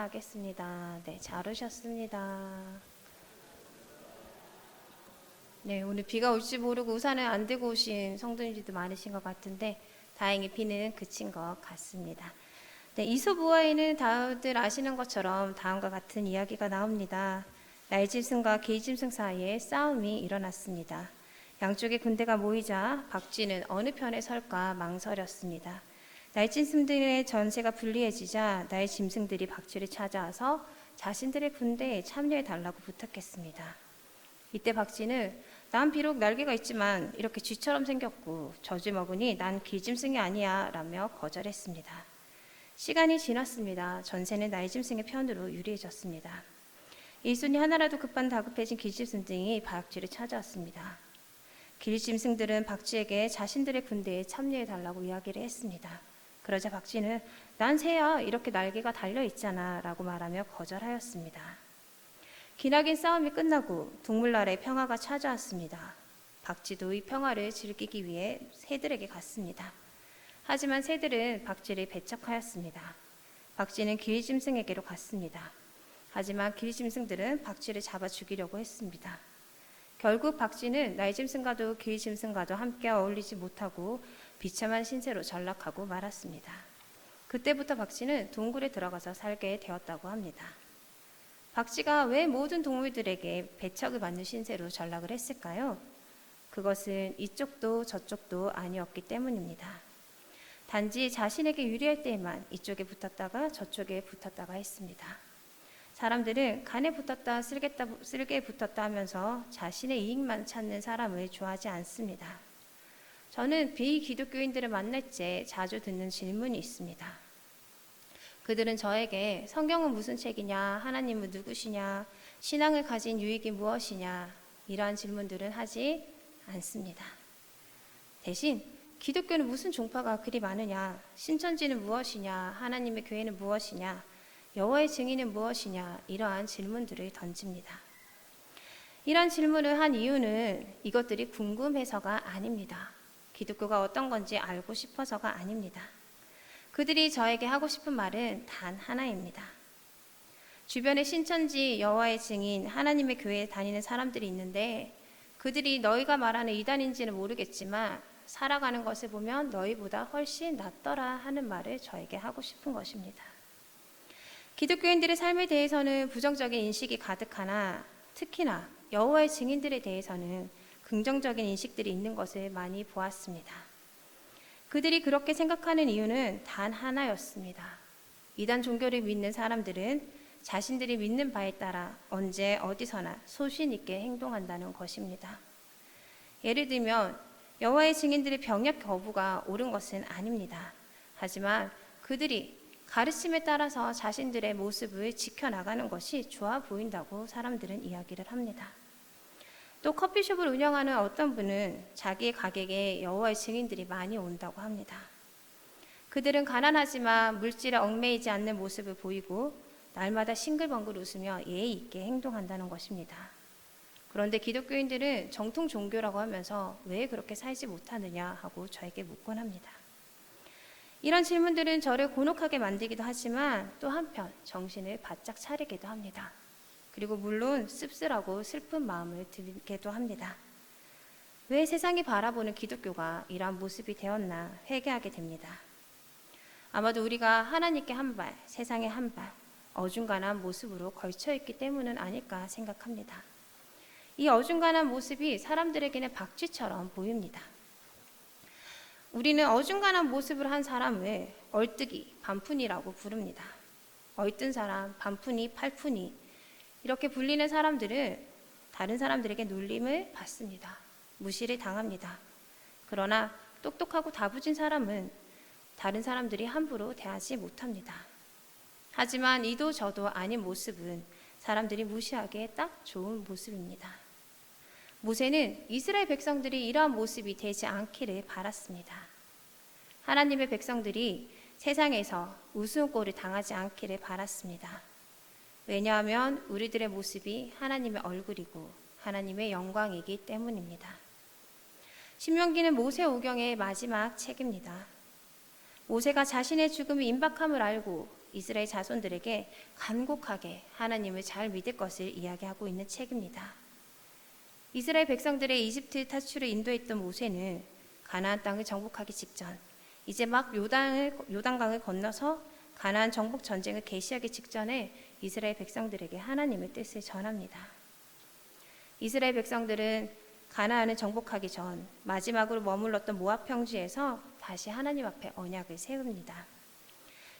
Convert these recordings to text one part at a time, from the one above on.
인사하겠습니다. 네, 잘 오셨습니다. 네, 오늘 비가 올지 모르고 우산을 안 들고 오신 성도님들도 많으신 것 같은데 다행히 비는 그친 것 같습니다. 네, 이솝우화에는 다들 아시는 것처럼 다음과 같은 이야기가 나옵니다. 날짐승과 개짐승 사이에 싸움이 일어났습니다. 양쪽의 군대가 모이자 박쥐는 어느 편에 설까 망설였습니다. 날짐승들의 전세가 불리해지자 날짐승들이 박쥐를 찾아와서 자신들의 군대에 참여해달라고 부탁했습니다. 이때 박쥐는 난 비록 날개가 있지만 이렇게 쥐처럼 생겼고 젖을 먹으니 난 길짐승이 아니야 라며 거절했습니다. 시간이 지났습니다. 전세는 날짐승의 편으로 유리해졌습니다. 일손이 하나라도 다급해진 길짐승들이 박쥐를 찾아왔습니다. 길짐승들은 박쥐에게 자신들의 군대에 참여해달라고 이야기를 했습니다. 그러자 박쥐는 난 새야 이렇게 날개가 달려있잖아 라고 말하며 거절하였습니다. 기나긴 싸움이 끝나고 동물나라의 평화가 찾아왔습니다. 박쥐도 이 평화를 즐기기 위해 새들에게 갔습니다. 하지만 새들은 박쥐를 배척하였습니다. 박쥐는 길짐승에게로 갔습니다. 하지만 길짐승들은 박쥐를 잡아 죽이려고 했습니다. 결국 박쥐는 날짐승과도 길짐승과도 함께 어울리지 못하고 비참한 신세로 전락하고 말았습니다. 그때부터 박쥐는 동굴에 들어가서 살게 되었다고 합니다. 박쥐가 왜 모든 동물들에게 배척을 받는 신세로 전락을 했을까요? 그것은 이쪽도 저쪽도 아니었기 때문입니다. 단지 자신에게 유리할 때에만 이쪽에 붙었다가 저쪽에 붙었다가 했습니다. 사람들은 간에 붙었다 쓸개에 붙었다 하면서 자신의 이익만 찾는 사람을 좋아하지 않습니다. 저는 비기독교인들을 만날 때 자주 듣는 질문이 있습니다. 그들은 저에게 성경은 무슨 책이냐, 하나님은 누구시냐, 신앙을 가진 유익이 무엇이냐 이러한 질문들은 하지 않습니다. 대신 기독교는 무슨 종파가 그리 많으냐, 신천지는 무엇이냐, 하나님의 교회는 무엇이냐, 여호와의 증인은 무엇이냐 이러한 질문들을 던집니다. 이러한 질문을 한 이유는 이것들이 궁금해서가 아닙니다. 기독교가 어떤 건지 알고 싶어서가 아닙니다. 그들이 저에게 하고 싶은 말은 단 하나입니다. 주변에 신천지, 여호와의 증인, 하나님의 교회에 다니는 사람들이 있는데 그들이 너희가 말하는 이단인지는 모르겠지만 살아가는 것을 보면 너희보다 훨씬 낫더라 하는 말을 저에게 하고 싶은 것입니다. 기독교인들의 삶에 대해서는 부정적인 인식이 가득하나 특히나 여호와의 증인들에 대해서는 긍정적인 인식들이 있는 것을 많이 보았습니다. 그들이 그렇게 생각하는 이유는 단 하나였습니다. 이단 종교를 믿는 사람들은 자신들이 믿는 바에 따라 언제 어디서나 소신 있게 행동한다는 것입니다. 예를 들면 여호와의 증인들의 병역 거부가 옳은 것은 아닙니다. 하지만 그들이 가르침에 따라서 자신들의 모습을 지켜나가는 것이 좋아 보인다고 사람들은 이야기를 합니다. 또 커피숍을 운영하는 어떤 분은 자기의 가게에 여호와의 증인들이 많이 온다고 합니다. 그들은 가난하지만 물질에 얽매이지 않는 모습을 보이고 날마다 싱글벙글 웃으며 예의 있게 행동한다는 것입니다. 그런데 기독교인들은 정통 종교라고 하면서 왜 그렇게 살지 못하느냐 하고 저에게 묻곤 합니다. 이런 질문들은 저를 곤혹하게 만들기도 하지만 또 한편 정신을 바짝 차리기도 합니다. 그리고 물론 씁쓸하고 슬픈 마음을 들게도 합니다. 왜 세상이 바라보는 기독교가 이러한 모습이 되었나 회개하게 됩니다. 아마도 우리가 하나님께 한 발, 세상에 한 발, 어중간한 모습으로 걸쳐있기 때문은 아닐까 생각합니다. 이 어중간한 모습이 사람들에게는 박쥐처럼 보입니다. 우리는 어중간한 모습을 한 사람을 얼뜨기, 반푼이라고 부릅니다. 얼뜬 사람, 반푼이, 팔푼이 이렇게 불리는 사람들은 다른 사람들에게 놀림을 받습니다. 무시를 당합니다. 그러나 똑똑하고 다부진 사람은 다른 사람들이 함부로 대하지 못합니다. 하지만 이도 저도 아닌 모습은 사람들이 무시하기에 딱 좋은 모습입니다. 모세는 이스라엘 백성들이 이러한 모습이 되지 않기를 바랐습니다. 하나님의 백성들이 세상에서 우스운꼴을 당하지 않기를 바랐습니다. 왜냐하면 우리들의 모습이 하나님의 얼굴이고 하나님의 영광이기 때문입니다. 신명기는 모세 오경의 마지막 책입니다. 모세가 자신의 죽음이 임박함을 알고 이스라엘 자손들에게 간곡하게 하나님을 잘 믿을 것을 이야기하고 있는 책입니다. 이스라엘 백성들의 이집트 탈출을 인도했던 모세는 가나안 땅을 정복하기 직전, 이제 막 요단강을 건너서 가나안 정복 전쟁을 개시하기 직전에 이스라엘 백성들에게 하나님의 뜻을 전합니다. 이스라엘 백성들은 가나안을 정복하기 전 마지막으로 머물렀던 모압 평지에서 다시 하나님 앞에 언약을 세웁니다.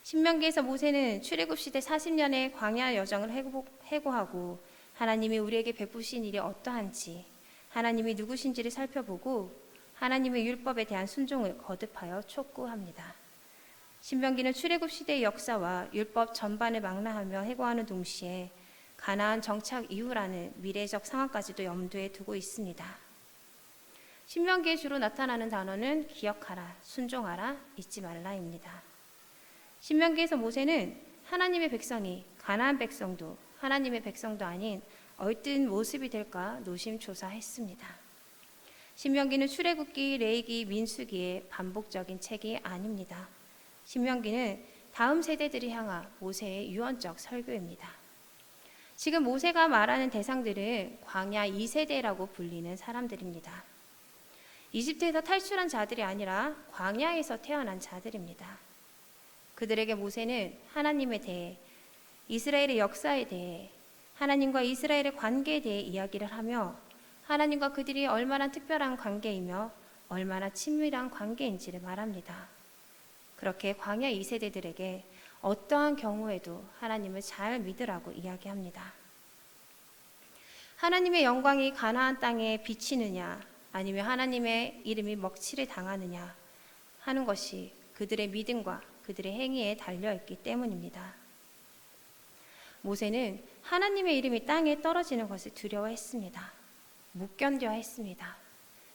신명기에서 모세는 출애굽 시대 40년의 광야 여정을 해고하고 하나님이 우리에게 베푸신 일이 어떠한지, 하나님이 누구신지를 살펴보고 하나님의 율법에 대한 순종을 거듭하여 촉구합니다. 신명기는 출애굽 시대의 역사와 율법 전반을 망라하며 해고하는 동시에 가나안 정착 이후라는 미래적 상황까지도 염두에 두고 있습니다. 신명기에 주로 나타나는 단어는 기억하라, 순종하라, 잊지 말라입니다. 신명기에서 모세는 하나님의 백성이 가나안 백성도 하나님의 백성도 아닌 어떤 모습이 될까 노심초사했습니다. 신명기는 출애굽기, 레위기, 민수기의 반복적인 책이 아닙니다. 신명기는 다음 세대들을 향한 모세의 유언적 설교입니다. 지금 모세가 말하는 대상들은 광야 2세대라고 불리는 사람들입니다. 이집트에서 탈출한 자들이 아니라 광야에서 태어난 자들입니다. 그들에게 모세는 하나님에 대해, 이스라엘의 역사에 대해, 하나님과 이스라엘의 관계에 대해 이야기를 하며 하나님과 그들이 얼마나 특별한 관계이며 얼마나 친밀한 관계인지를 말합니다. 그렇게 광야 2세대들에게 어떠한 경우에도 하나님을 잘 믿으라고 이야기합니다. 하나님의 영광이 가나안 땅에 비치느냐 아니면 하나님의 이름이 먹칠을 당하느냐 하는 것이 그들의 믿음과 그들의 행위에 달려있기 때문입니다. 모세는 하나님의 이름이 땅에 떨어지는 것을 두려워했습니다. 못 견뎌 했습니다.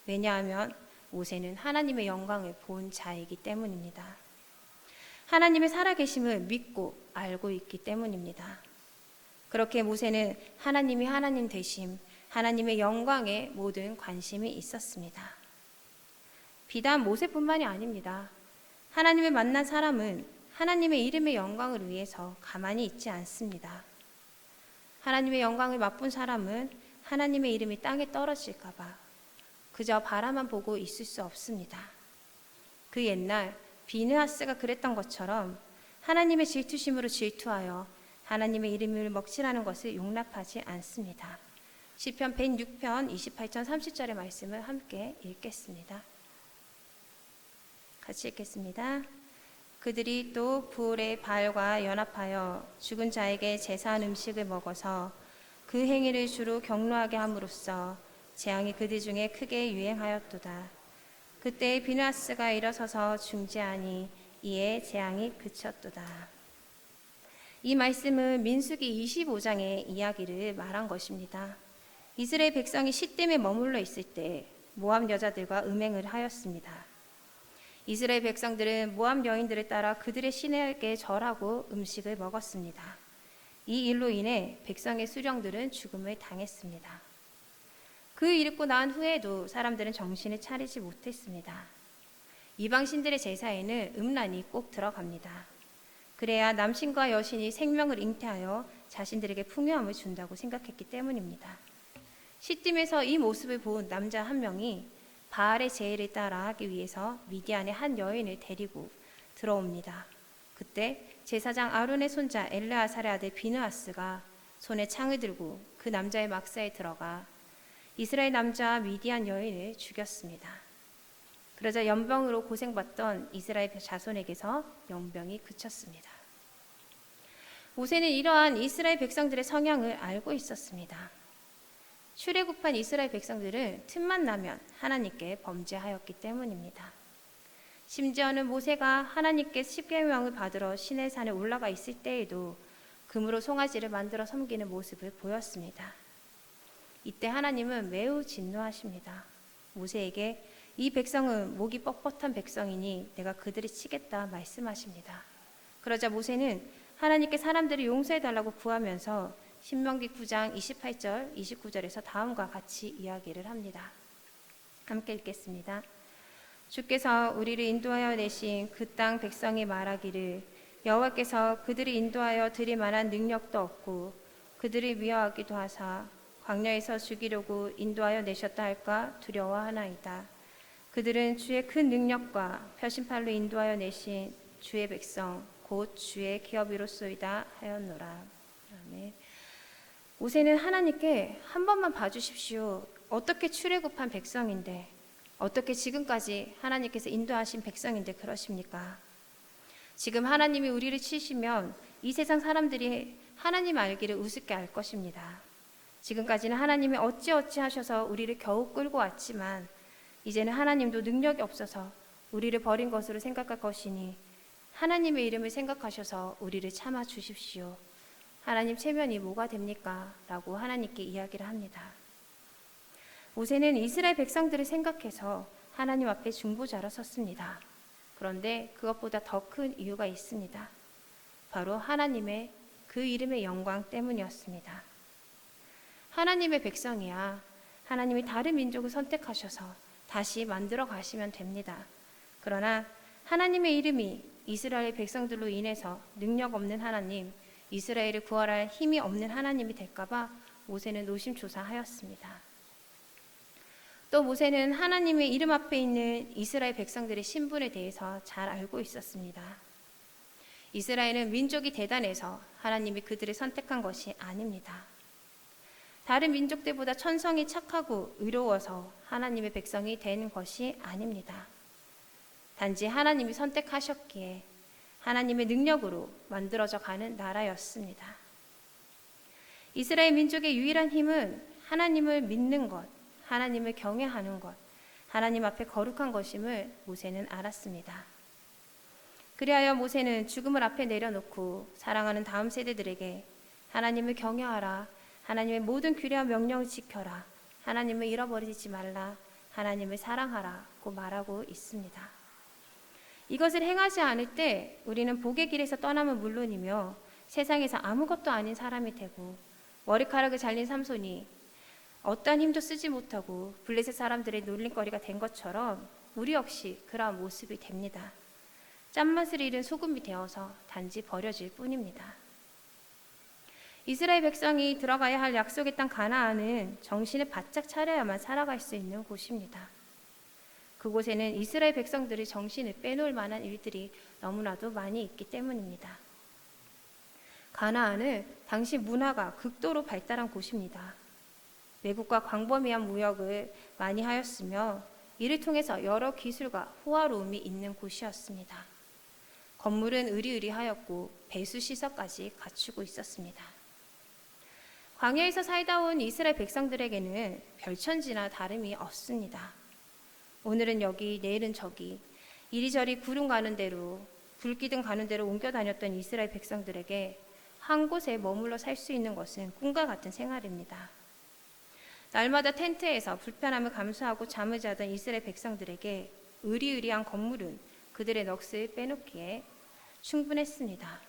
왜냐하면 모세는 하나님의 영광을 본 자이기 때문입니다. 하나님의 살아계심을 믿고 알고 있기 때문입니다. 그렇게 모세는 하나님이 하나님 되심, 하나님의 영광에 모든 관심이 있었습니다. 비단 모세뿐만이 아닙니다. 하나님을 만난 사람은 하나님의 이름의 영광을 위해서 가만히 있지 않습니다. 하나님의 영광을 맛본 사람은 하나님의 이름이 땅에 떨어질까 봐 그저 바라만 보고 있을 수 없습니다. 그 옛날 비느하스가 그랬던 것처럼 하나님의 질투심으로 질투하여 하나님의 이름을 먹칠하는 것을 용납하지 않습니다. 시편 106편 28절 30절의 말씀을 함께 읽겠습니다. 같이 읽겠습니다. 그들이 또 부올의 바알과 연합하여 죽은 자에게 제사한 음식을 먹어서 그 행위를 주로 경노하게 함으로써 재앙이 그들 중에 크게 유행하였도다. 그때 비느하스가 일어서서 중재하니 이에 재앙이 그쳤도다. 이 말씀은 민수기 25장의 이야기를 말한 것입니다. 이스라엘 백성이 시딤에 머물러 있을 때 모압 여자들과 음행을 하였습니다. 이스라엘 백성들은 모압 여인들을 따라 그들의 신에게 절하고 음식을 먹었습니다. 이 일로 인해 백성의 수령들은 죽음을 당했습니다. 그 일 있고 난 후에도 사람들은 정신을 차리지 못했습니다. 이방신들의 제사에는 음란이 꼭 들어갑니다. 그래야 남신과 여신이 생명을 잉태하여 자신들에게 풍요함을 준다고 생각했기 때문입니다. 시딤에서 이 모습을 본 남자 한 명이 바알의 제의를 따라 하기 위해서 미디안의 한 여인을 데리고 들어옵니다. 그때 제사장 아론의 손자 엘르아살의 아들 비느하스가 손에 창을 들고 그 남자의 막사에 들어가 이스라엘 남자 미디안 여인을 죽였습니다. 그러자 연병으로 고생받던 이스라엘 자손에게서 연병이 그쳤습니다. 모세는 이러한 이스라엘 백성들의 성향을 알고 있었습니다. 출애굽한 이스라엘 백성들은 틈만 나면 하나님께 범죄하였기 때문입니다. 심지어는 모세가 하나님께 십계명을 받으러 시내산에 올라가 있을 때에도 금으로 송아지를 만들어 섬기는 모습을 보였습니다. 이때 하나님은 매우 진노하십니다. 모세에게 이 백성은 목이 뻣뻣한 백성이니 내가 그들을 치겠다 말씀하십니다. 그러자 모세는 하나님께 사람들을 용서해달라고 구하면서 신명기 9장 28절 29절에서 다음과 같이 이야기를 합니다. 함께 읽겠습니다. 주께서 우리를 인도하여 내신 그 땅 백성이 말하기를 여호와께서 그들을 인도하여 들일 만한 능력도 없고 그들을 미워하기도 하사 광야에서 죽이려고 인도하여 내셨다 할까 두려워하나이다. 그들은 주의 큰 능력과 표심팔로 인도하여 내신 주의 백성 곧 주의 기업이로소이다 하였노라. 아멘. 모세는 하나님께 한 번만 봐주십시오. 어떻게 출애굽한 백성인데, 어떻게 지금까지 하나님께서 인도하신 백성인데 그러십니까? 지금 하나님이 우리를 치시면 이 세상 사람들이 하나님 알기를 우습게 알 것입니다. 지금까지는 하나님이 어찌어찌 하셔서 우리를 겨우 끌고 왔지만 이제는 하나님도 능력이 없어서 우리를 버린 것으로 생각할 것이니 하나님의 이름을 생각하셔서 우리를 참아 주십시오. 하나님 체면이 뭐가 됩니까? 라고 하나님께 이야기를 합니다. 모세는 이스라엘 백성들을 생각해서 하나님 앞에 중보자로 섰습니다. 그런데 그것보다 더 큰 이유가 있습니다. 바로 하나님의 그 이름의 영광 때문이었습니다. 하나님의 백성이야 하나님이 다른 민족을 선택하셔서 다시 만들어 가시면 됩니다. 그러나 하나님의 이름이 이스라엘 백성들로 인해서 능력 없는 하나님, 이스라엘을 구원할 힘이 없는 하나님이 될까봐 모세는 노심초사하였습니다. 또 모세는 하나님의 이름 앞에 있는 이스라엘 백성들의 신분에 대해서 잘 알고 있었습니다. 이스라엘은 민족이 대단해서 하나님이 그들을 선택한 것이 아닙니다. 다른 민족들보다 천성이 착하고 의로워서 하나님의 백성이 된 것이 아닙니다. 단지 하나님이 선택하셨기에 하나님의 능력으로 만들어져 가는 나라였습니다. 이스라엘 민족의 유일한 힘은 하나님을 믿는 것, 하나님을 경외하는 것, 하나님 앞에 거룩한 것임을 모세는 알았습니다. 그리하여 모세는 죽음을 앞에 내려놓고 사랑하는 다음 세대들에게 하나님을 경외하라, 하나님의 모든 규례와 명령을 지켜라, 하나님을 잃어버리지 말라, 하나님을 사랑하라고 말하고 있습니다. 이것을 행하지 않을 때 우리는 복의 길에서 떠나면 물론이며 세상에서 아무것도 아닌 사람이 되고 머리카락을 잘린 삼손이 어떠한 힘도 쓰지 못하고 블레셋 사람들의 놀림거리가 된 것처럼 우리 역시 그러한 모습이 됩니다. 짠맛을 잃은 소금이 되어서 단지 버려질 뿐입니다. 이스라엘 백성이 들어가야 할 약속의 땅 가나안은 정신을 바짝 차려야만 살아갈 수 있는 곳입니다. 그곳에는 이스라엘 백성들이 정신을 빼놓을 만한 일들이 너무나도 많이 있기 때문입니다. 가나안은 당시 문화가 극도로 발달한 곳입니다. 외국과 광범위한 무역을 많이 하였으며 이를 통해서 여러 기술과 호화로움이 있는 곳이었습니다. 건물은 으리으리하였고 배수시설까지 갖추고 있었습니다. 광야에서 살다 온 이스라엘 백성들에게는 별천지나 다름이 없습니다. 오늘은 여기, 내일은 저기, 이리저리 구름 가는 대로, 불기둥 가는 대로 옮겨 다녔던 이스라엘 백성들에게 한 곳에 머물러 살 수 있는 것은 꿈과 같은 생활입니다. 날마다 텐트에서 불편함을 감수하고 잠을 자던 이스라엘 백성들에게 으리으리한 건물은 그들의 넋을 빼놓기에 충분했습니다.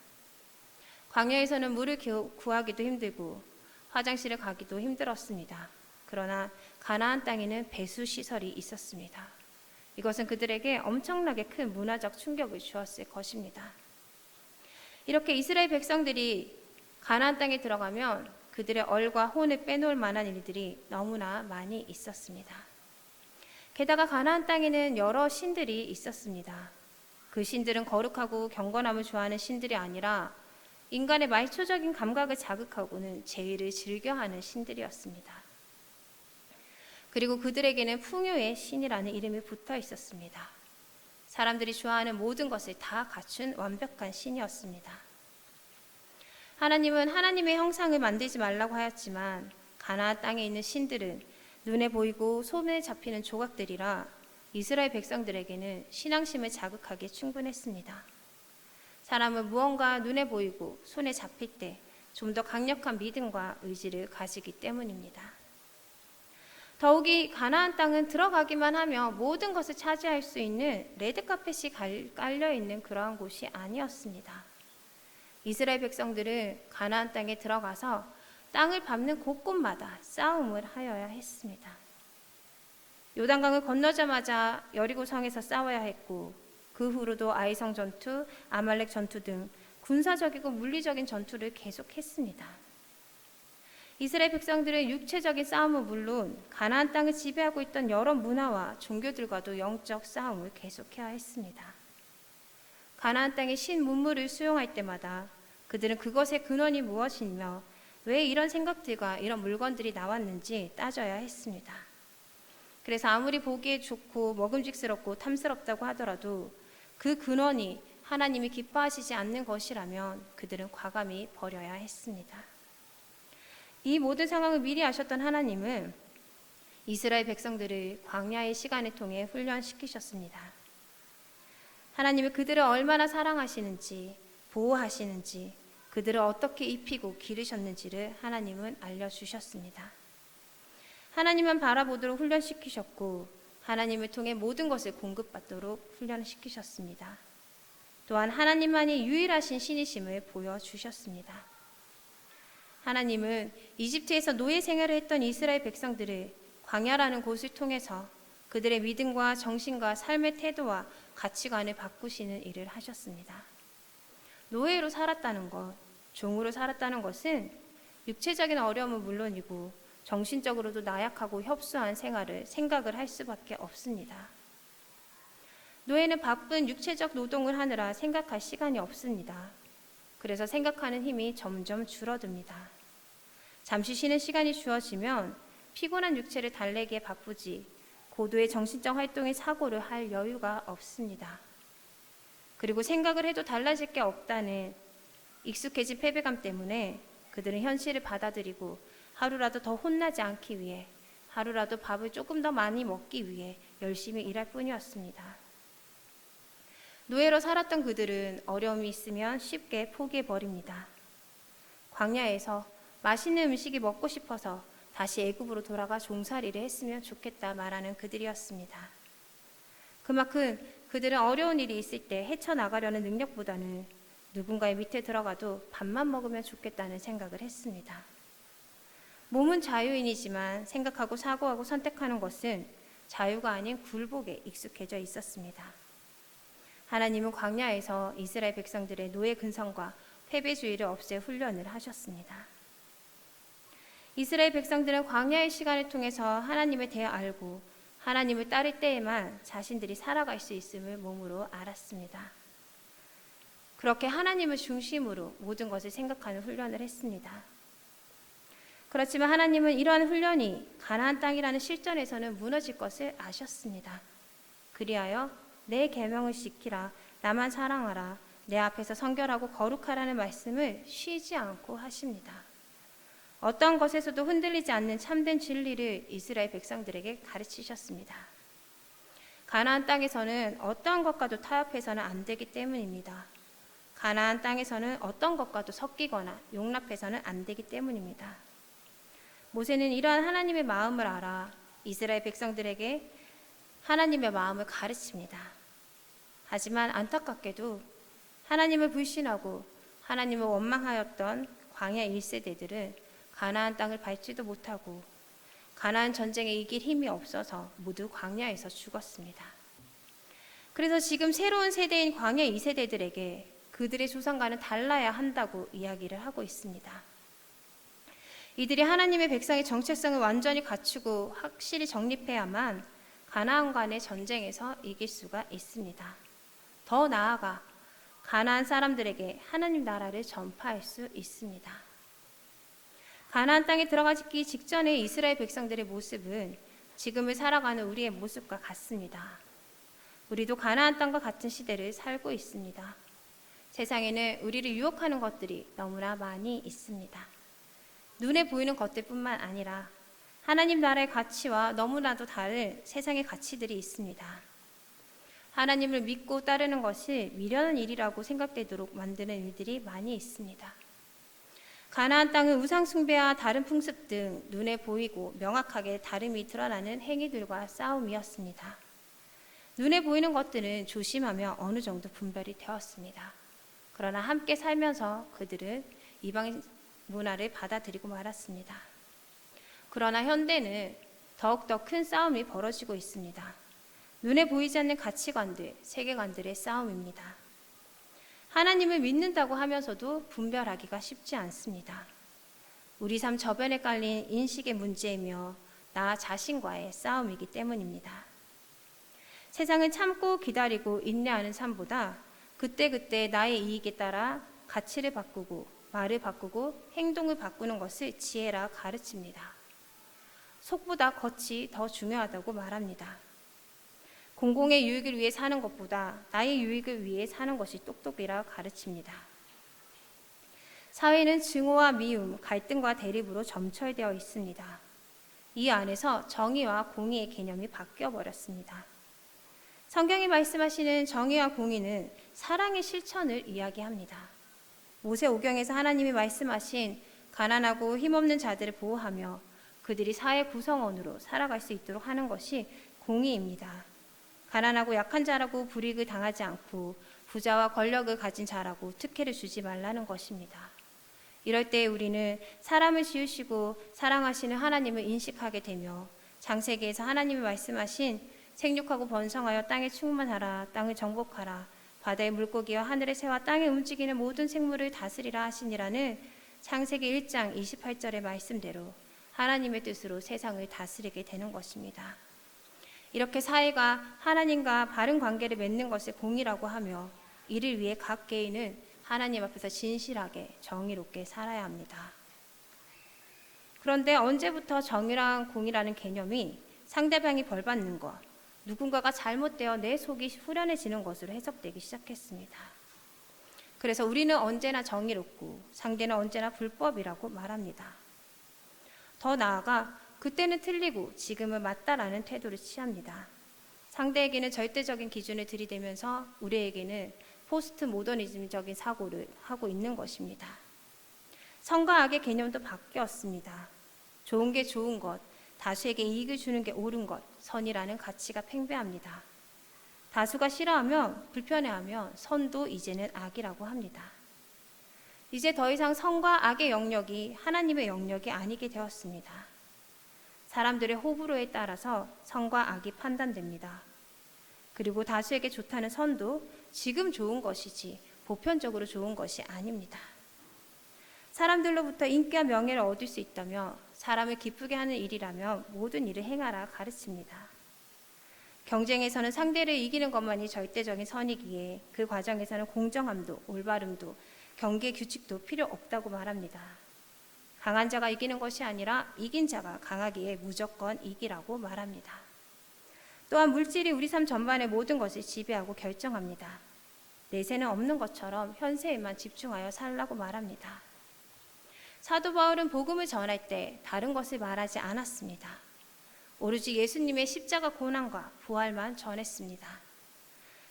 광야에서는 물을 구하기도 힘들고 화장실을 가기도 힘들었습니다. 그러나 가나안 땅에는 배수시설이 있었습니다. 이것은 그들에게 엄청나게 큰 문화적 충격을 주었을 것입니다. 이렇게 이스라엘 백성들이 가나안 땅에 들어가면 그들의 얼과 혼을 빼놓을 만한 일들이 너무나 많이 있었습니다. 게다가 가나안 땅에는 여러 신들이 있었습니다. 그 신들은 거룩하고 경건함을 좋아하는 신들이 아니라 인간의 말초적인 감각을 자극하고는 제의를 즐겨하는 신들이었습니다. 그리고 그들에게는 풍요의 신이라는 이름이 붙어 있었습니다. 사람들이 좋아하는 모든 것을 다 갖춘 완벽한 신이었습니다. 하나님은 하나님의 형상을 만들지 말라고 하였지만 가나안 땅에 있는 신들은 눈에 보이고 손에 잡히는 조각들이라 이스라엘 백성들에게는 신앙심을 자극하기에 충분했습니다. 사람은 무언가 눈에 보이고 손에 잡힐 때 좀 더 강력한 믿음과 의지를 가지기 때문입니다. 더욱이 가나안 땅은 들어가기만 하며 모든 것을 차지할 수 있는 레드카펫이 깔려있는 그러한 곳이 아니었습니다. 이스라엘 백성들은 가나안 땅에 들어가서 땅을 밟는 곳곳마다 싸움을 하여야 했습니다. 요단강을 건너자마자 여리고성에서 싸워야 했고 그 후로도 아이성 전투, 아말렉 전투 등 군사적이고 물리적인 전투를 계속했습니다. 이스라엘 백성들은 육체적인 싸움은 물론 가나안 땅을 지배하고 있던 여러 문화와 종교들과도 영적 싸움을 계속해야 했습니다. 가나안 땅의 신문물을 수용할 때마다 그들은 그것의 근원이 무엇이며 왜 이런 생각들과 이런 물건들이 나왔는지 따져야 했습니다. 그래서 아무리 보기에 좋고 먹음직스럽고 탐스럽다고 하더라도 그 근원이 하나님이 기뻐하시지 않는 것이라면 그들은 과감히 버려야 했습니다. 이 모든 상황을 미리 아셨던 하나님은 이스라엘 백성들을 광야의 시간을 통해 훈련시키셨습니다. 하나님은 그들을 얼마나 사랑하시는지, 보호하시는지, 그들을 어떻게 입히고 기르셨는지를 하나님은 알려주셨습니다. 하나님만 바라보도록 훈련시키셨고 하나님을 통해 모든 것을 공급받도록 훈련시키셨습니다. 또한 하나님만이 유일하신 신이심을 보여주셨습니다. 하나님은 이집트에서 노예 생활을 했던 이스라엘 백성들을 광야라는 곳을 통해서 그들의 믿음과 정신과 삶의 태도와 가치관을 바꾸시는 일을 하셨습니다. 노예로 살았다는 것, 종으로 살았다는 것은 육체적인 어려움은 물론이고 정신적으로도 나약하고 협소한 생각을 할 수밖에 없습니다. 노예는 바쁜 육체적 노동을 하느라 생각할 시간이 없습니다. 그래서 생각하는 힘이 점점 줄어듭니다. 잠시 쉬는 시간이 주어지면 피곤한 육체를 달래기에 바쁘지 고도의 정신적 활동의 사고를 할 여유가 없습니다. 그리고 생각을 해도 달라질 게 없다는 익숙해진 패배감 때문에 그들은 현실을 받아들이고 하루라도 더 혼나지 않기 위해, 하루라도 밥을 조금 더 많이 먹기 위해 열심히 일할 뿐이었습니다. 노예로 살았던 그들은 어려움이 있으면 쉽게 포기해버립니다. 광야에서 맛있는 음식이 먹고 싶어서 다시 애굽으로 돌아가 종살이를 했으면 좋겠다 말하는 그들이었습니다. 그만큼 그들은 어려운 일이 있을 때 헤쳐나가려는 능력보다는 누군가의 밑에 들어가도 밥만 먹으면 좋겠다는 생각을 했습니다. 몸은 자유인이지만 생각하고 사고하고 선택하는 것은 자유가 아닌 굴복에 익숙해져 있었습니다. 하나님은 광야에서 이스라엘 백성들의 노예 근성과 패배주의를 없애 훈련을 하셨습니다. 이스라엘 백성들은 광야의 시간을 통해서 하나님에 대해 알고 하나님을 따를 때에만 자신들이 살아갈 수 있음을 몸으로 알았습니다. 그렇게 하나님을 중심으로 모든 것을 생각하는 훈련을 했습니다. 그렇지만 하나님은 이러한 훈련이 가나안 땅이라는 실전에서는 무너질 것을 아셨습니다. 그리하여 내 계명을 지키라, 나만 사랑하라, 내 앞에서 성결하고 거룩하라는 말씀을 쉬지 않고 하십니다. 어떤 것에서도 흔들리지 않는 참된 진리를 이스라엘 백성들에게 가르치셨습니다. 가나안 땅에서는 어떠한 것과도 타협해서는 안 되기 때문입니다. 가나안 땅에서는 어떤 것과도 섞이거나 용납해서는 안 되기 때문입니다. 모세는 이러한 하나님의 마음을 알아 이스라엘 백성들에게 하나님의 마음을 가르칩니다. 하지만 안타깝게도 하나님을 불신하고 하나님을 원망하였던 광야 1세대들은 가나안 땅을 밟지도 못하고 가나안 전쟁에 이길 힘이 없어서 모두 광야에서 죽었습니다. 그래서 지금 새로운 세대인 광야 2세대들에게 그들의 조상과는 달라야 한다고 이야기를 하고 있습니다. 이들이 하나님의 백성의 정체성을 완전히 갖추고 확실히 정립해야만 가나안과의 전쟁에서 이길 수가 있습니다. 더 나아가 가나안 사람들에게 하나님 나라를 전파할 수 있습니다. 가나안 땅에 들어가기 직전의 이스라엘 백성들의 모습은 지금을 살아가는 우리의 모습과 같습니다. 우리도 가나안 땅과 같은 시대를 살고 있습니다. 세상에는 우리를 유혹하는 것들이 너무나 많이 있습니다. 눈에 보이는 것들뿐만 아니라 하나님 나라의 가치와 너무나도 다른 세상의 가치들이 있습니다. 하나님을 믿고 따르는 것이 미련한 일이라고 생각되도록 만드는 일들이 많이 있습니다. 가나안 땅은 우상 숭배와 다른 풍습 등 눈에 보이고 명확하게 다름이 드러나는 행위들과 싸움이었습니다. 눈에 보이는 것들은 조심하며 어느 정도 분별이 되었습니다. 그러나 함께 살면서 그들은 이방 문화를 받아들이고 말았습니다. 그러나 현대는 더욱더 큰 싸움이 벌어지고 있습니다. 눈에 보이지 않는 가치관들, 세계관들의 싸움입니다. 하나님을 믿는다고 하면서도 분별하기가 쉽지 않습니다. 우리 삶 저변에 깔린 인식의 문제이며 나 자신과의 싸움이기 때문입니다. 세상은 참고 기다리고 인내하는 삶보다 그때그때 나의 이익에 따라 가치를 바꾸고 말을 바꾸고 행동을 바꾸는 것을 지혜라 가르칩니다. 속보다 겉이 더 중요하다고 말합니다. 공공의 유익을 위해 사는 것보다 나의 유익을 위해 사는 것이 똑똑이라 가르칩니다. 사회는 증오와 미움, 갈등과 대립으로 점철되어 있습니다. 이 안에서 정의와 공의의 개념이 바뀌어버렸습니다. 성경이 말씀하시는 정의와 공의는 사랑의 실천을 이야기합니다. 모세오경에서 하나님이 말씀하신 가난하고 힘없는 자들을 보호하며 그들이 사회 구성원으로 살아갈 수 있도록 하는 것이 공의입니다. 가난하고 약한 자라고 불이익을 당하지 않고 부자와 권력을 가진 자라고 특혜를 주지 말라는 것입니다. 이럴 때 우리는 사람을 지으시고 사랑하시는 하나님을 인식하게 되며 창세기에서 하나님이 말씀하신 생육하고 번성하여 땅에 충만하라, 땅을 정복하라, 바다의 물고기와 하늘의 새와 땅에 움직이는 모든 생물을 다스리라 하시니라는 창세기 1장 28절의 말씀대로 하나님의 뜻으로 세상을 다스리게 되는 것입니다. 이렇게 사회가 하나님과 바른 관계를 맺는 것을 공의라고 하며 이를 위해 각 개인은 하나님 앞에서 진실하게 정의롭게 살아야 합니다. 그런데 언제부터 정의랑 공의라는 개념이 상대방이 벌받는 것, 누군가가 잘못되어 내 속이 후련해지는 것으로 해석되기 시작했습니다. 그래서 우리는 언제나 정의롭고 상대는 언제나 불법이라고 말합니다. 더 나아가 그때는 틀리고 지금은 맞다라는 태도를 취합니다. 상대에게는 절대적인 기준을 들이대면서 우리에게는 포스트 모더니즘적인 사고를 하고 있는 것입니다. 선과 악의 개념도 바뀌었습니다. 좋은 게 좋은 것, 다수에게 이익을 주는 게 옳은 것, 선이라는 가치가 팽배합니다. 다수가 싫어하면 불편해하면 선도 이제는 악이라고 합니다. 이제 더 이상 선과 악의 영역이 하나님의 영역이 아니게 되었습니다. 사람들의 호불호에 따라서 선과 악이 판단됩니다. 그리고 다수에게 좋다는 선도 지금 좋은 것이지 보편적으로 좋은 것이 아닙니다. 사람들로부터 인기와 명예를 얻을 수 있다며 사람을 기쁘게 하는 일이라면 모든 일을 행하라 가르칩니다. 경쟁에서는 상대를 이기는 것만이 절대적인 선이기에 그 과정에서는 공정함도 올바름도 경계 규칙도 필요 없다고 말합니다. 강한 자가 이기는 것이 아니라 이긴 자가 강하기에 무조건 이기라고 말합니다. 또한 물질이 우리 삶 전반의 모든 것을 지배하고 결정합니다. 내세는 없는 것처럼 현세에만 집중하여 살라고 말합니다. 사도 바울은 복음을 전할 때 다른 것을 말하지 않았습니다. 오로지 예수님의 십자가 고난과 부활만 전했습니다.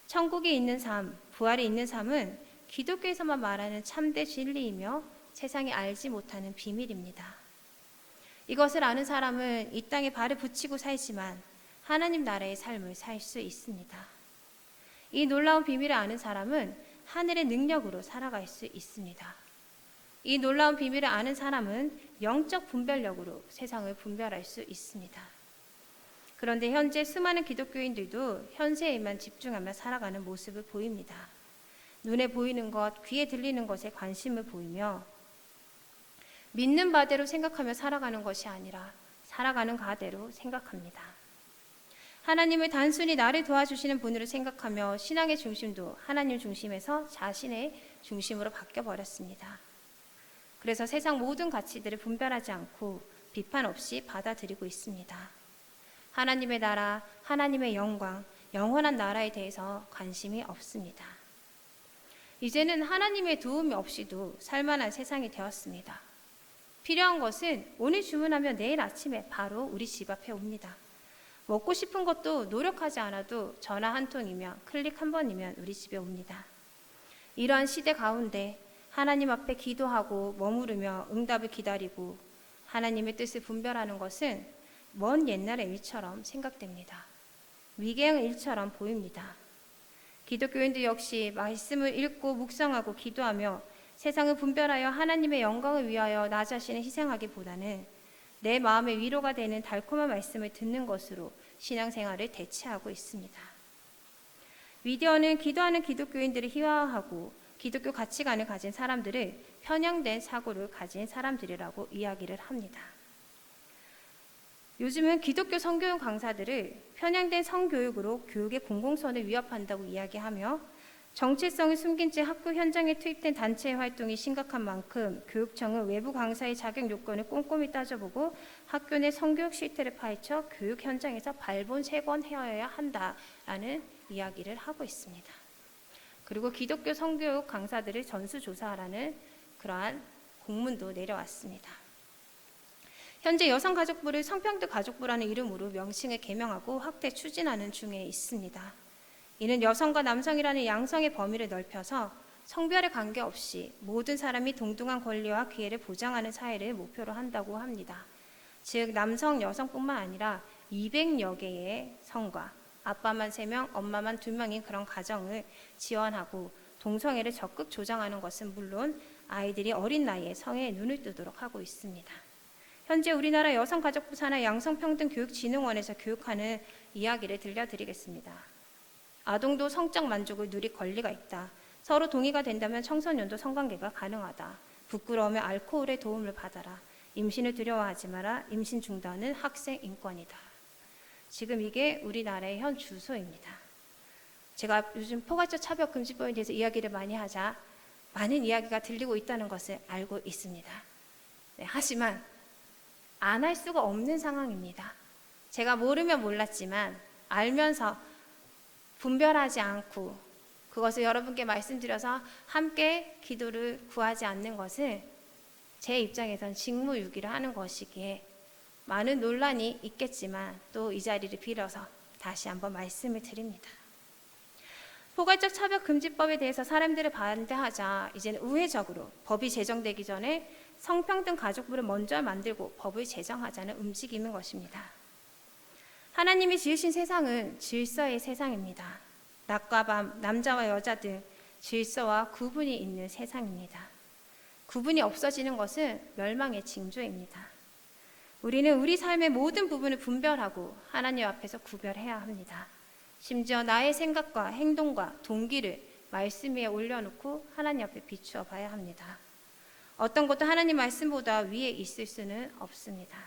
천국이 있는 삶, 부활이 있는 삶은 기독교에서만 말하는 참된 진리이며 세상이 알지 못하는 비밀입니다. 이것을 아는 사람은 이 땅에 발을 붙이고 살지만 하나님 나라의 삶을 살 수 있습니다. 이 놀라운 비밀을 아는 사람은 하늘의 능력으로 살아갈 수 있습니다. 이 놀라운 비밀을 아는 사람은 영적 분별력으로 세상을 분별할 수 있습니다. 그런데 현재 수많은 기독교인들도 현세에만 집중하며 살아가는 모습을 보입니다. 눈에 보이는 것, 귀에 들리는 것에 관심을 보이며 믿는 바대로 생각하며 살아가는 것이 아니라 살아가는 가대로 생각합니다. 하나님을 단순히 나를 도와주시는 분으로 생각하며 신앙의 중심도 하나님 중심에서 자신의 중심으로 바뀌어버렸습니다. 그래서 세상 모든 가치들을 분별하지 않고 비판 없이 받아들이고 있습니다. 하나님의 나라, 하나님의 영광, 영원한 나라에 대해서 관심이 없습니다. 이제는 하나님의 도움이 없이도 살만한 세상이 되었습니다. 필요한 것은 오늘 주문하면 내일 아침에 바로 우리 집 앞에 옵니다. 먹고 싶은 것도 노력하지 않아도 전화 한 통이면 클릭 한 번이면 우리 집에 옵니다. 이러한 시대 가운데 하나님 앞에 기도하고 머무르며 응답을 기다리고 하나님의 뜻을 분별하는 것은 먼 옛날의 일처럼 생각됩니다. 미개한 일처럼 보입니다. 기독교인들 역시 말씀을 읽고 묵상하고 기도하며 세상을 분별하여 하나님의 영광을 위하여 나 자신을 희생하기보다는 내 마음의 위로가 되는 달콤한 말씀을 듣는 것으로 신앙생활을 대체하고 있습니다. 미디어는 기도하는 기독교인들을 희화화하고 기독교 가치관을 가진 사람들을 편향된 사고를 가진 사람들이라고 이야기를 합니다. 요즘은 기독교 성교육 강사들을 편향된 성교육으로 교육의 공공선을 위협한다고 이야기하며 정체성을 숨긴 채 학교 현장에 투입된 단체의 활동이 심각한 만큼 교육청은 외부 강사의 자격 요건을 꼼꼼히 따져보고 학교 내 성교육 실태를 파헤쳐 교육 현장에서 발본색원해야 한다라는 이야기를 하고 있습니다. 그리고 기독교 성교육 강사들을 전수조사하라는 그러한 공문도 내려왔습니다. 현재 여성가족부를 성평등가족부라는 이름으로 명칭을 개명하고 확대 추진하는 중에 있습니다. 이는 여성과 남성이라는 양성의 범위를 넓혀서 성별에 관계없이 모든 사람이 동등한 권리와 기회를 보장하는 사회를 목표로 한다고 합니다. 즉 남성, 여성뿐만 아니라 200여 개의 성과 아빠만 3명, 엄마만 2명인 그런 가정을 지원하고 동성애를 적극 조장하는 것은 물론 아이들이 어린 나이에 성에 눈을 뜨도록 하고 있습니다. 현재 우리나라 여성가족부 산하 양성평등교육진흥원에서 교육하는 이야기를 들려드리겠습니다. 아동도 성적 만족을 누릴 권리가 있다. 서로 동의가 된다면 청소년도 성관계가 가능하다. 부끄러우면 알코올의 도움을 받아라. 임신을 두려워하지 마라. 임신 중단은 학생 인권이다. 지금 이게 우리나라의 현 주소입니다. 제가 요즘 포괄적 차별금지법에 대해서 이야기를 많이 하자 많은 이야기가 들리고 있다는 것을 알고 있습니다. 네, 하지만 안 할 수가 없는 상황입니다. 제가 모르면 몰랐지만 알면서 분별하지 않고 그것을 여러분께 말씀드려서 함께 기도를 구하지 않는 것은 제 입장에선 직무유기를 하는 것이기에 많은 논란이 있겠지만 또 이 자리를 빌어서 다시 한번 말씀을 드립니다. 포괄적 차별금지법에 대해서 사람들을 반대하자 이제는 우회적으로 법이 제정되기 전에 성평등 가족부를 먼저 만들고 법을 제정하자는 움직임인 것입니다. 하나님이 지으신 세상은 질서의 세상입니다. 낮과 밤, 남자와 여자 등 질서와 구분이 있는 세상입니다. 구분이 없어지는 것은 멸망의 징조입니다. 우리는 우리 삶의 모든 부분을 분별하고 하나님 앞에서 구별해야 합니다. 심지어 나의 생각과 행동과 동기를 말씀 위에 올려놓고 하나님 앞에 비추어 봐야 합니다. 어떤 것도 하나님 말씀보다 위에 있을 수는 없습니다.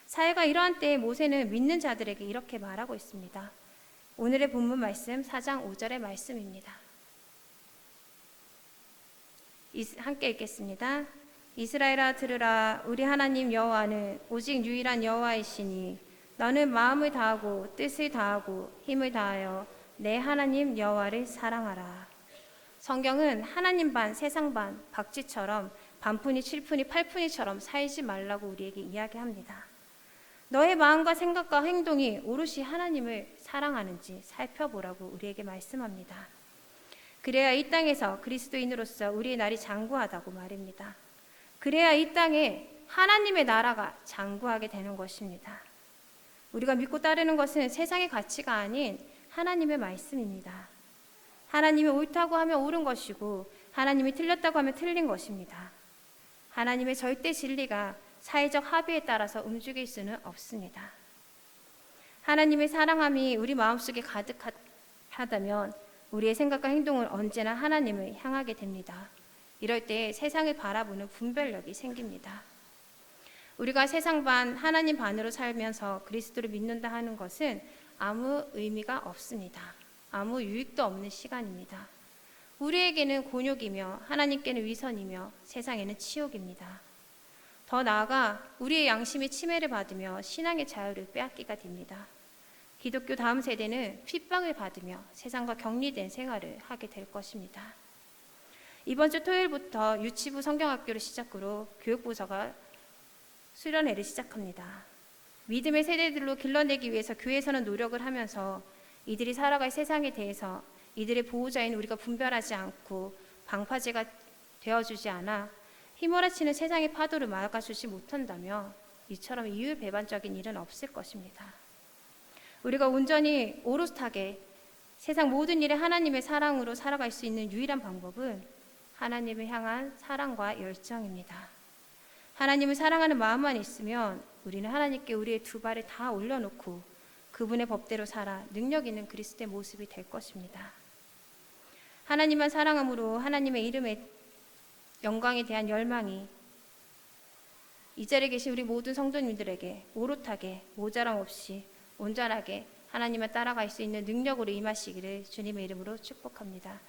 사회가 이러한 때에 모세는 믿는 자들에게 이렇게 말하고 있습니다. 오늘의 본문 말씀 4장 5절의 말씀입니다. 함께 읽겠습니다. 이스라엘아 들으라. 우리 하나님 여호와는 오직 유일한 여호와이시니 너는 마음을 다하고 뜻을 다하고 힘을 다하여 내 하나님 여호와를 사랑하라. 성경은 하나님 반 세상 반 박쥐처럼 반푼이 칠푼이 팔푼이처럼 살지 말라고 우리에게 이야기합니다. 너의 마음과 생각과 행동이 오롯이 하나님을 사랑하는지 살펴보라고 우리에게 말씀합니다. 그래야 이 땅에서 그리스도인으로서 우리의 날이 장구하다고 말입니다. 그래야 이 땅에 하나님의 나라가 장구하게 되는 것입니다. 우리가 믿고 따르는 것은 세상의 가치가 아닌 하나님의 말씀입니다. 하나님이 옳다고 하면 옳은 것이고 하나님이 틀렸다고 하면 틀린 것입니다. 하나님의 절대 진리가 사회적 합의에 따라서 움직일 수는 없습니다. 하나님의 사랑함이 우리 마음속에 가득하다면 우리의 생각과 행동은 언제나 하나님을 향하게 됩니다. 이럴 때 세상을 바라보는 분별력이 생깁니다. 우리가 세상 반, 하나님 반으로 살면서 그리스도를 믿는다 하는 것은 아무 의미가 없습니다. 아무 유익도 없는 시간입니다. 우리에게는 곤욕이며 하나님께는 위선이며 세상에는 치욕입니다. 더 나아가 우리의 양심이 침해를 받으며 신앙의 자유를 빼앗기게 됩니다. 기독교 다음 세대는 핍박을 받으며 세상과 격리된 생활을 하게 될 것입니다. 이번 주 토요일부터 유치부 성경학교를 시작으로 교육부서가 수련회를 시작합니다. 믿음의 세대들로 길러내기 위해서 교회에서는 노력을 하면서 이들이 살아갈 세상에 대해서 이들의 보호자인 우리가 분별하지 않고 방파제가 되어주지 않아 휘몰아치는 세상의 파도를 막아주지 못한다면 이처럼 이율배반적인 일은 없을 것입니다. 우리가 온전히 오롯하게 세상 모든 일에 하나님의 사랑으로 살아갈 수 있는 유일한 방법은 하나님을 향한 사랑과 열정입니다. 하나님을 사랑하는 마음만 있으면 우리는 하나님께 우리의 두 발을 다 올려놓고 그분의 법대로 살아 능력 있는 그리스도의 모습이 될 것입니다. 하나님만 사랑함으로 하나님의 이름의 영광에 대한 열망이 이 자리에 계신 우리 모든 성도님들에게 오롯하게 모자람 없이 온전하게 하나님을 따라갈 수 있는 능력으로 임하시기를 주님의 이름으로 축복합니다.